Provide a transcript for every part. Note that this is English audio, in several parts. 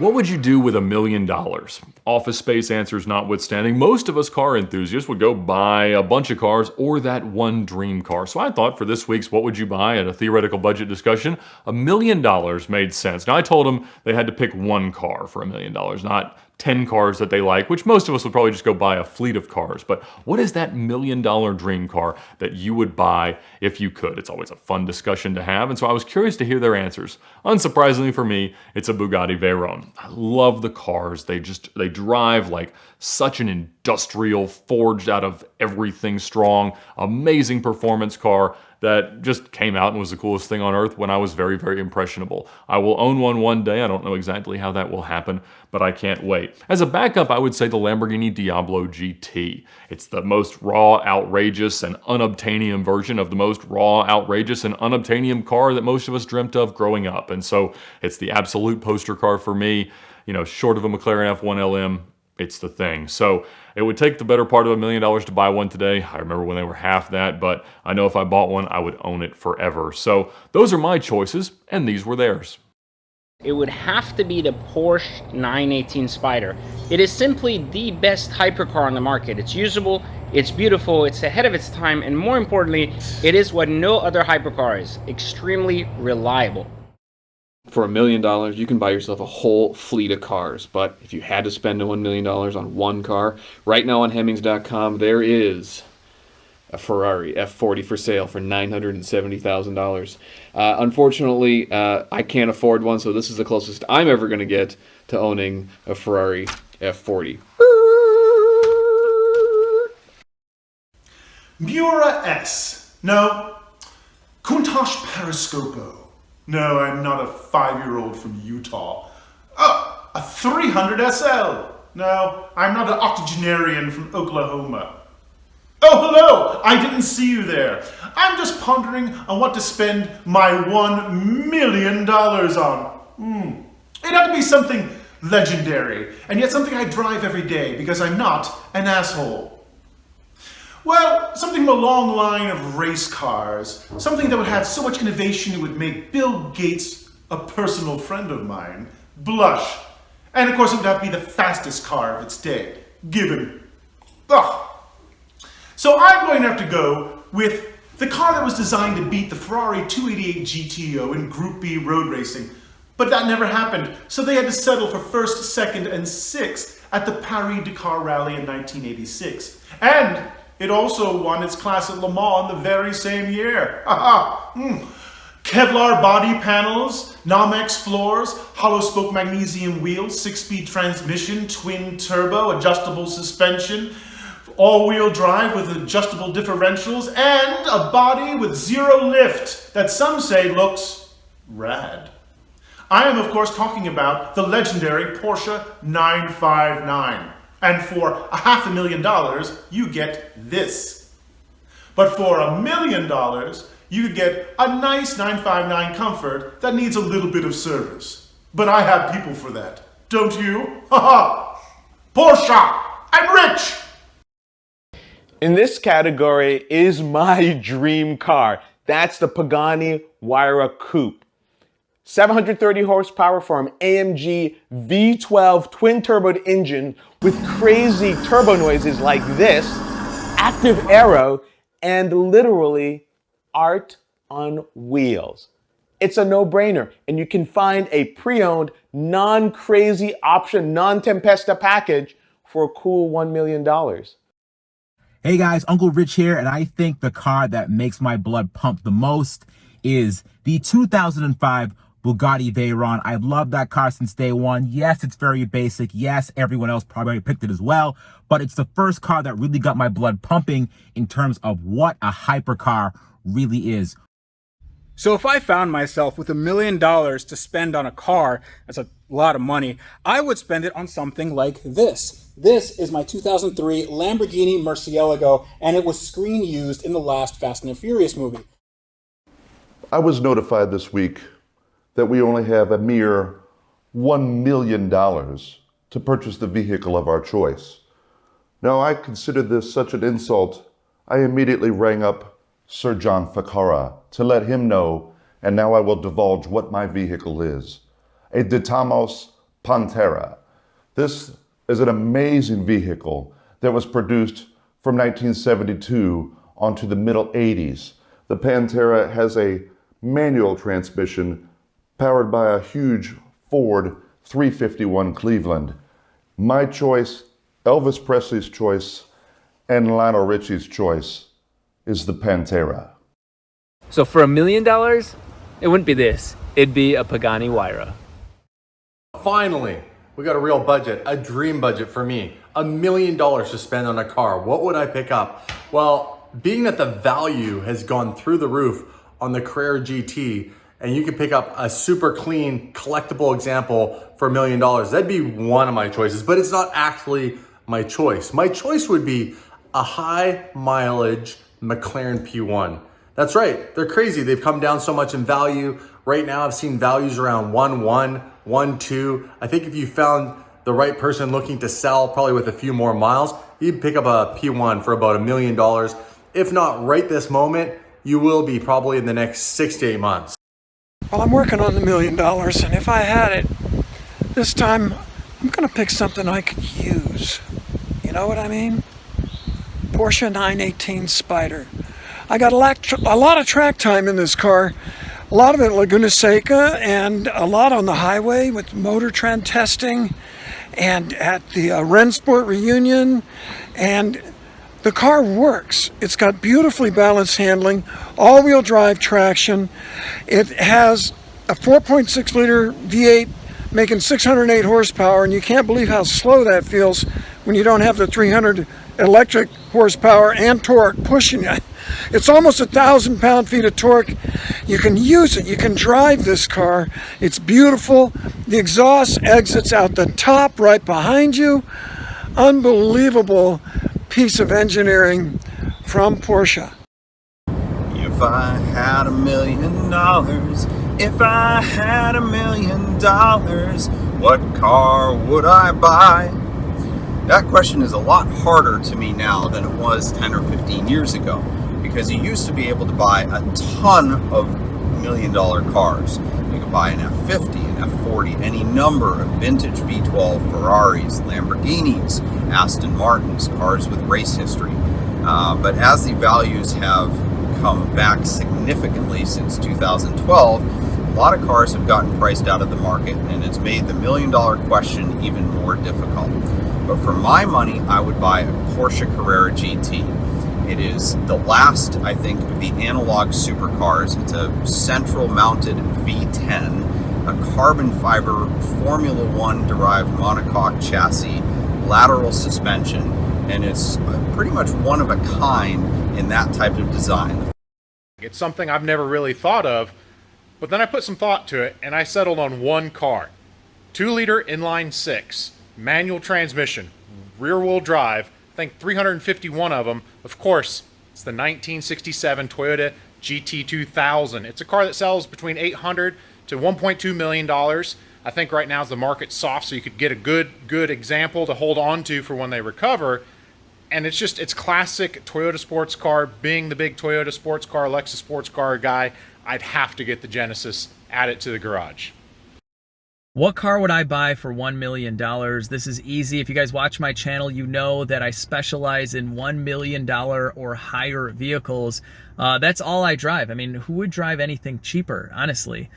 What would you do with $1 million? Office Space answers notwithstanding, most of us car enthusiasts would go buy a bunch of cars or that one dream car. So I thought for this week's What Would You Buy at a theoretical budget discussion, $1 million made sense. Now I told them they had to pick one car for $1 million, not 10 cars that they like, which most of us would probably just go buy a fleet of cars. But what is that $1 million dream car that you would buy if you could? It's always a fun discussion to have, and so I was curious to hear their answers. Unsurprisingly for me, it's a Bugatti Veyron. I love the cars. They drive like such an industrial, forged out of everything strong, amazing performance car that just came out and was the coolest thing on earth when I was very, very impressionable. I will own one day. I don't know exactly how that will happen, but I can't wait. As a backup, I would say the Lamborghini Diablo GT. It's the most raw, outrageous, and unobtainium version of the most raw, outrageous, and unobtainium car that most of us dreamt of growing up. And so it's the absolute poster car for me. You know, short of a McLaren F1 LM, it's the thing. So it would take the better part of $1 million to buy one today. I remember when they were half that, but I know if I bought one, I would own it forever. So those are my choices, and these were theirs. It would have to be the Porsche 918 Spyder. It is simply the best hypercar on the market. It's usable, it's beautiful, it's ahead of its time, and more importantly, it is what no other hypercar is: extremely reliable. For $1 million, you can buy yourself a whole fleet of cars. But if you had to spend $1 million on one car, right now on Hemmings.com, there is a Ferrari F40 for sale for $970,000. Unfortunately, I can't afford one, so this is the closest I'm ever going to get to owning a Ferrari F40. Mura S. No. Countach Periscopo. No, I'm not a 5-year-old from Utah. Oh, a 300 SL. No, I'm not an octogenarian from Oklahoma. Oh, hello! I didn't see you there. I'm just pondering on what to spend my $1 million on. It had to be something legendary, and yet something I drive every day because I'm not an asshole. Well, something along the line of race cars. Something that would have so much innovation it would make Bill Gates, a personal friend of mine, blush. And of course it would have to be the fastest car of its day, given. Ugh. So I'm going to have to go with the car that was designed to beat the Ferrari 288 GTO in Group B road racing. But that never happened, so they had to settle for first, second, and sixth at the Paris-Dakar Rally in 1986. And it also won its class at Le Mans in the very same year. Kevlar body panels, Nomex floors, hollow spoke magnesium wheels, 6-speed transmission, twin turbo, adjustable suspension, all-wheel drive with adjustable differentials, and a body with zero lift that some say looks rad. I am, of course, talking about the legendary Porsche 959. And for $500,000, you get this. But for $1 million, you could get a nice 959 Comfort that needs a little bit of service. But I have people for that. Don't you? Ha ha! Porsche! I'm rich! In this category is my dream car. That's the Pagani Huayra Coupe. 730 horsepower for an AMG V12 twin-turboed engine with crazy turbo noises like this, active aero, and literally art on wheels. It's a no-brainer, and you can find a pre-owned, non-crazy option, non-Tempesta package for a cool $1 million. Hey guys, Uncle Rich here, and I think the car that makes my blood pump the most is the 2005 Bugatti Veyron. I've loved that car since day one. Yes, it's very basic. Yes, everyone else probably picked it as well, but it's the first car that really got my blood pumping in terms of what a hypercar really is. So if I found myself with $1 million to spend on a car, that's a lot of money, I would spend it on something like this. This is my 2003 Lamborghini Murcielago, and it was screen used in the last Fast and the Furious movie. I was notified this week that we only have a mere $1 million to purchase the vehicle of our choice. Now, I considered this such an insult, I immediately rang up Sir John Ficarra to let him know, and now I will divulge what my vehicle is. A De Tomos Pantera. This is an amazing vehicle that was produced from 1972 onto the middle 80s. The Pantera has a manual transmission powered by a huge Ford 351 Cleveland. My choice, Elvis Presley's choice, and Lionel Richie's choice is the Pantera. So for $1 million, it wouldn't be this. It'd be a Pagani Huayra. Finally, we got a real budget, a dream budget for me. $1 million to spend on a car. What would I pick up? Well, being that the value has gone through the roof on the Carrera GT, and you can pick up a super clean collectible example for $1 million, that'd be one of my choices, but it's not actually my choice. My choice would be a high mileage McLaren P1. That's right, they're crazy. They've come down so much in value. Right now I've seen values around 1.1, 1.2. I think if you found the right person looking to sell, probably with a few more miles, you'd pick up a P1 for about $1 million. If not right this moment, you will be probably in the next 6 to 8 months. Well, I'm working on the $1 million, and if I had it, this time I'm gonna pick something I could use. You know what I mean? Porsche 918 Spyder. I got a lot of track time in this car. A lot of it Laguna Seca, and a lot on the highway with Motor Trend testing, and at the Rennsport reunion, and the car works. It's got beautifully balanced handling, all-wheel drive traction. It has a 4.6 liter V8 making 608 horsepower, and you can't believe how slow that feels when you don't have the 300 electric horsepower and torque pushing you. It's almost 1,000 pound-feet of torque. You can use it. You can drive this car. It's beautiful. The exhaust exits out the top right behind you. Unbelievable piece of engineering from Porsche. If I had $1 million, if I had $1 million, what car would I buy? That question is a lot harder to me now than it was 10 or 15 years ago, because you used to be able to buy a ton of $1 million cars. You could buy an F50, an F40, any number of vintage V12 Ferraris, Lamborghinis, Aston Martins, cars with race history. But as the values have come back significantly since 2012, a lot of cars have gotten priced out of the market, and it's made the $1 million question even more difficult. But for my money, I would buy a Porsche Carrera GT. It is the last, I think, of the analog supercars. It's a central mounted V10, a carbon fiber Formula One derived monocoque chassis, lateral suspension, and it's pretty much one of a kind in that type of design. It's something I've never really thought of, but then I put some thought to it and I settled on one car. 2-liter inline 6, manual transmission, rear wheel drive, I think 351 of them. Of course, it's the 1967 Toyota GT2000. It's a car that sells between $800 to $1.2 million. I think right now is the market soft, so you could get a good example to hold on to for when they recover. And it's classic Toyota sports car. Being the big Toyota sports car, Lexus sports car guy, I'd have to get the Genesis, add it to the garage. What car would I buy for $1 million? This is easy. If you guys watch my channel, you know that I specialize in $1 million or higher vehicles. That's all I drive. I mean, who would drive anything cheaper, honestly?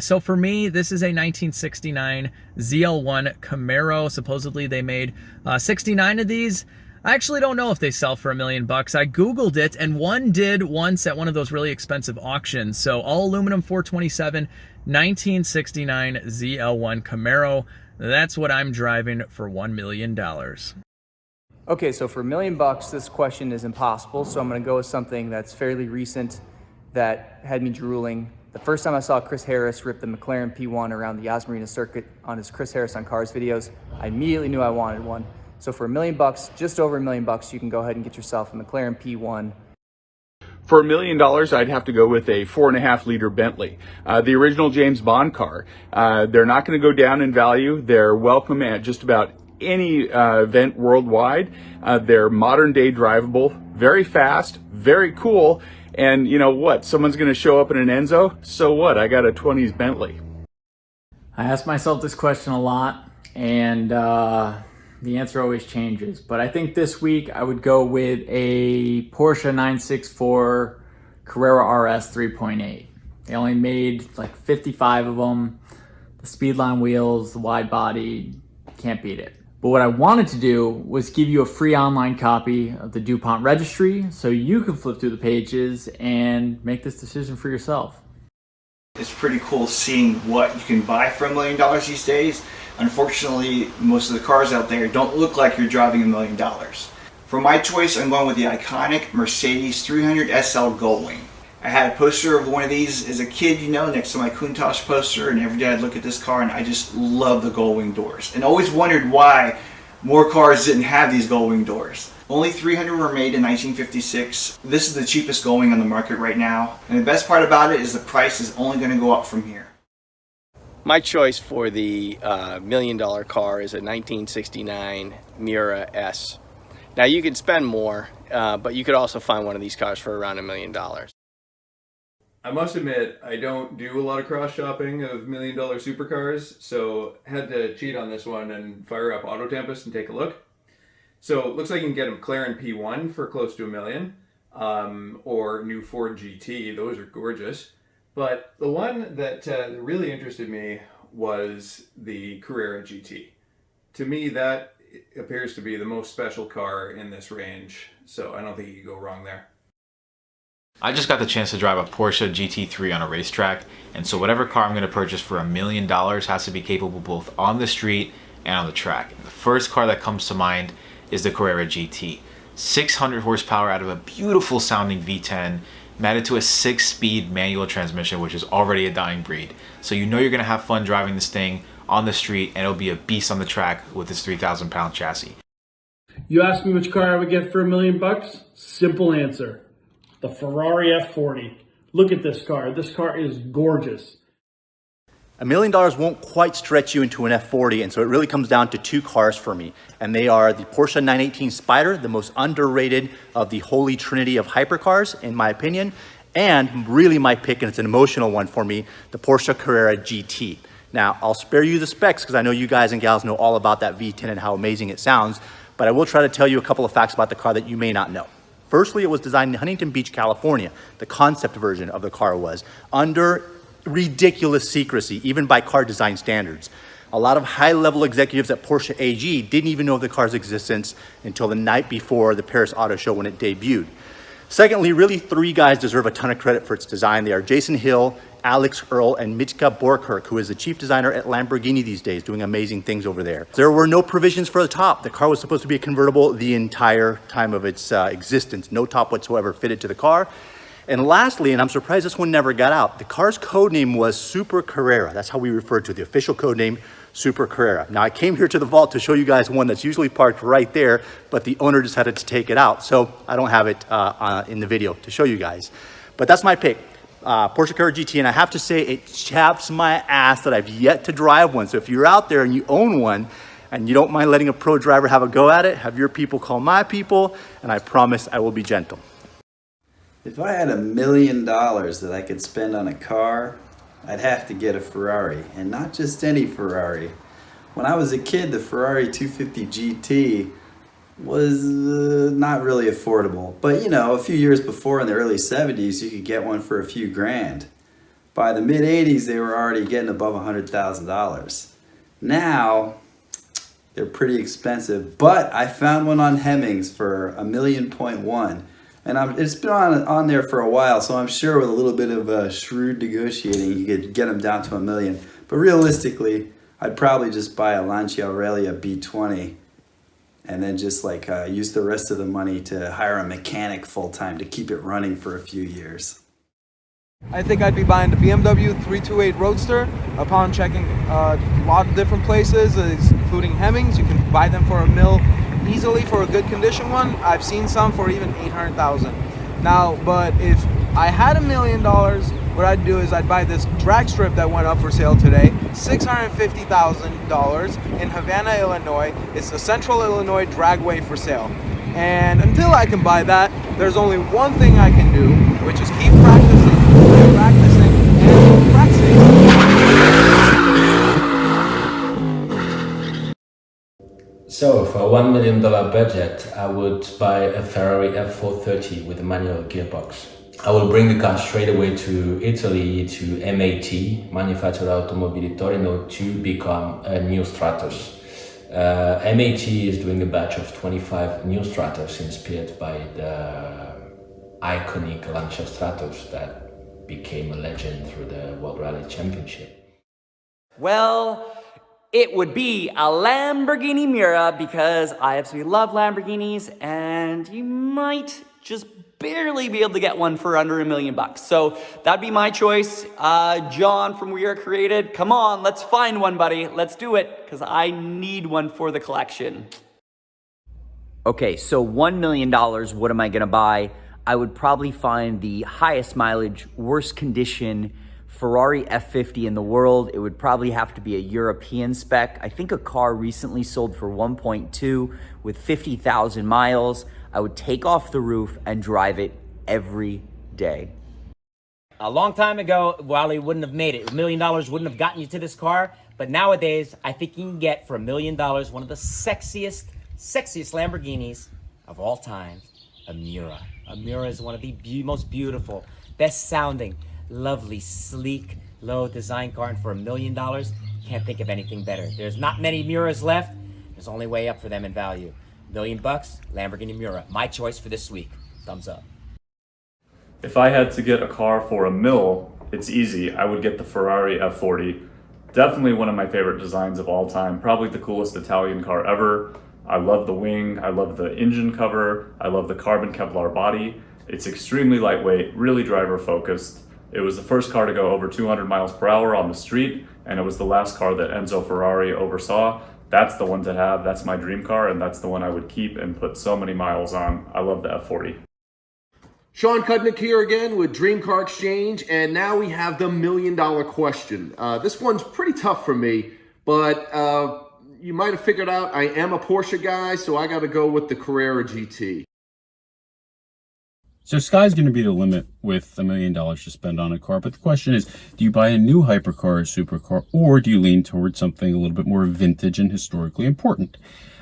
So for me, this is a 1969 ZL1 Camaro. Supposedly they made 69 of these. I actually don't know if they sell for $1 million. I Googled it, and one did once at one of those really expensive auctions. So all aluminum 427, 1969 ZL1 Camaro. That's what I'm driving for $1 million. Okay, so for $1 million, this question is impossible. So I'm gonna go with something that's fairly recent that had me drooling. The first time I saw Chris Harris rip the McLaren P1 around the Yas Marina circuit on his Chris Harris on Cars videos, I immediately knew I wanted one. So for $1 million, just over $1 million, you can go ahead and get yourself a McLaren P1. For $1 million, I'd have to go with a 4.5 liter Bentley, the original James Bond car. They're not going to go down in value. They're welcome at just about any event worldwide. They're modern day drivable, very fast, very cool. And you know what? Someone's going to show up in an Enzo. So what? I got a 20s Bentley. I ask myself this question a lot, and the answer always changes. But I think this week I would go with a Porsche 964 Carrera RS 3.8. They only made like 55 of them. The Speedline wheels, the wide body, can't beat it. But what I wanted to do was give you a free online copy of the DuPont registry so you can flip through the pages and make this decision for yourself. It's pretty cool seeing what you can buy for $1 million these days. Unfortunately, most of the cars out there don't look like you're driving $1 million. For my choice, I'm going with the iconic Mercedes 300 SL Gullwing. I had a poster of one of these as a kid, you know, next to my Countach poster, and every day I'd look at this car and I just love the Gullwing doors. And always wondered why more cars didn't have these Gullwing doors. Only 300 were made in 1956. This is the cheapest Gullwing on the market right now. And the best part about it is the price is only going to go up from here. My choice for the $1 million car is a 1969 Miura S. Now you could spend more, but you could also find one of these cars for around $1 million. I must admit, I don't do a lot of cross-shopping of $1 million supercars, so had to cheat on this one and fire up AutoTempest and take a look. So it looks like you can get a McLaren P1 for close to $1 million, or new Ford GT. Those are gorgeous. But the one that really interested me was the Carrera GT. To me, that appears to be the most special car in this range, so I don't think you can go wrong there. I just got the chance to drive a Porsche GT3 on a racetrack, and so whatever car I'm going to purchase for $1 million has to be capable both on the street and on the track. And the first car that comes to mind is the Carrera GT. 600 horsepower out of a beautiful sounding V10, matted to a 6-speed manual transmission, which is already a dying breed. So you know you're going to have fun driving this thing on the street, and it'll be a beast on the track with this 3,000 pound chassis. You asked me which car I would get for $1 million? Simple answer. The Ferrari F40. Look at this car. This car is gorgeous. $1 million won't quite stretch you into an F40, and so it really comes down to two cars for me. And they are the Porsche 918 Spyder, the most underrated of the holy trinity of hypercars, in my opinion, and really my pick, and it's an emotional one for me, the Porsche Carrera GT. Now, I'll spare you the specs because I know you guys and gals know all about that V10 and how amazing it sounds, but I will try to tell you a couple of facts about the car that you may not know. Firstly, it was designed in Huntington Beach, California. The concept version of the car was under ridiculous secrecy, even by car design standards. A lot of high-level executives at Porsche AG didn't even know of the car's existence until the night before the Paris Auto Show when it debuted. Secondly, really three guys deserve a ton of credit for its design. They are Jason Hill, Alex Earl, and Mitka Borkirk, who is the chief designer at Lamborghini these days, doing amazing things over there. There were no provisions for the top. The car was supposed to be a convertible the entire time of its existence. No top whatsoever fitted to the car. And lastly, and I'm surprised this one never got out, the car's code name was Super Carrera. That's how we referred to it, the official code name, Super Carrera. Now, I came here to the vault to show you guys one that's usually parked right there, but the owner decided to take it out, so I don't have it in the video to show you guys. But that's my pick. Porsche Carrera GT, and I have to say it chaps my ass that I've yet to drive one. So if you're out there and you own one and you don't mind letting a pro driver have a go at it, have your people call my people, and I promise I will be gentle. If I had $1 million that I could spend on a car, I'd have to get a Ferrari, and not just any Ferrari. When I was a kid, the Ferrari 250 GT was not really affordable. But you know, a few years before in the early 70s, you could get one for a few grand. By the mid 80s, they were already getting above $100,000. Now, they're pretty expensive, but I found one on Hemmings for $1.1 million. And it's been on there for a while, so I'm sure with a little bit of shrewd negotiating, you could get them down to $1 million. But realistically, I'd probably just buy a Lancia Aurelia B20 and then just like use the rest of the money to hire a mechanic full-time to keep it running for a few years. I think I'd be buying the BMW 328 Roadster. Upon checking a lot of different places, including Hemmings, you can buy them for $1 million easily for a good condition one. I've seen some for even $800,000. Now, but if I had $1 million, what I'd do is I'd buy this drag strip that went up for sale today, $650,000 in Havana, Illinois. It's the Central Illinois Dragway for sale. And until I can buy that, there's only one thing I can do, which is keep practicing, and practicing. So for a $1 million budget, I would buy a Ferrari F430 with a manual gearbox. I will bring the car straight away to Italy, to MAT, Manufacturer Automobili Torino, to become a new Stratos. MAT is doing a batch of 25 new Stratos inspired by the iconic Lancia Stratos that became a legend through the World Rally Championship. Well, it would be a Lamborghini Miura because I absolutely love Lamborghinis, and you might just barely be able to get one for under $1 million. So that'd be my choice. John from WeAreCurated, come on, let's find one, buddy. Let's do it, because I need one for the collection. Okay, so $1 million, what am I gonna buy? I would probably find the highest mileage, worst condition Ferrari F50 in the world. It would probably have to be a European spec. I think a car recently sold for 1.2 with 50,000 miles. I would take off the roof and drive it every day. A long time ago, Wally wouldn't have made it. $1 million wouldn't have gotten you to this car. But nowadays, I think you can get for $1 million one of the sexiest Lamborghinis of all time, a Miura. A Miura is one of the most beautiful, best sounding, lovely, sleek, low design car. And for $1 million, can't think of anything better. There's not many Miuras left. There's only way up for them in value. $1 million, Lamborghini Miura. My choice for this week. Thumbs up. If I had to get a car for $1 million, it's easy. I would get the Ferrari F40. Definitely one of my favorite designs of all time. Probably the coolest Italian car ever. I love the wing. I love the engine cover. I love the carbon Kevlar body. It's extremely lightweight, really driver focused. It was the first car to go over 200 miles per hour on the street, and it was the last car that Enzo Ferrari oversaw. That's the one to have. That's my dream car, and that's the one I would keep and put so many miles on. I love the F40. Shawn Cudnik here again with DreamCarXchange, and now we have the $1 million question. This one's pretty tough for me, but you might have figured out I am a Porsche guy, so I got to go with the Carrera GT. So sky's going to be the limit with $1 million to spend on a car. But the question is, do you buy a new hypercar or supercar, or do you lean towards something a little bit more vintage and historically important?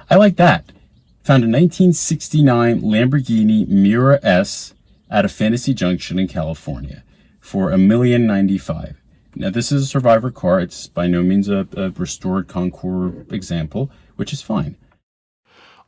I like that. Found a 1969 Lamborghini Miura S at a Fantasy Junction in California for $1,095,000. Now this is a survivor car. It's by no means a restored Concours example, which is fine.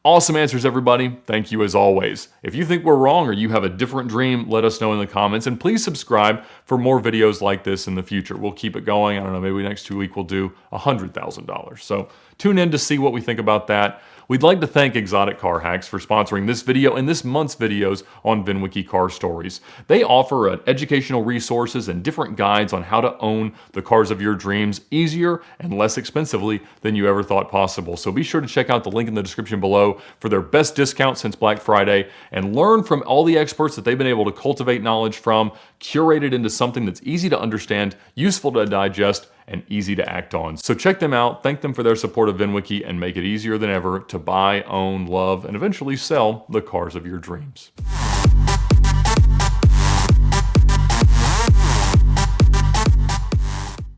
Awesome answers, everybody. Thank you as always. If you think we're wrong or you have a different dream, let us know in the comments, and please subscribe for more videos like this in the future. We'll keep it going. I don't know, maybe next week we'll do $100,000. So tune in to see what we think about that. We'd like to thank Exotic Car Hacks for sponsoring this video and this month's videos on VinWiki Car Stories. They offer educational resources and different guides on how to own the cars of your dreams easier and less expensively than you ever thought possible. So be sure to check out the link in the description below for their best discount since Black Friday and learn from all the experts that they've been able to cultivate knowledge from, curate it into something that's easy to understand, useful to digest, and easy to act on. So check them out, thank them for their support of VinWiki, and make it easier than ever to buy, own, love, and eventually sell the cars of your dreams.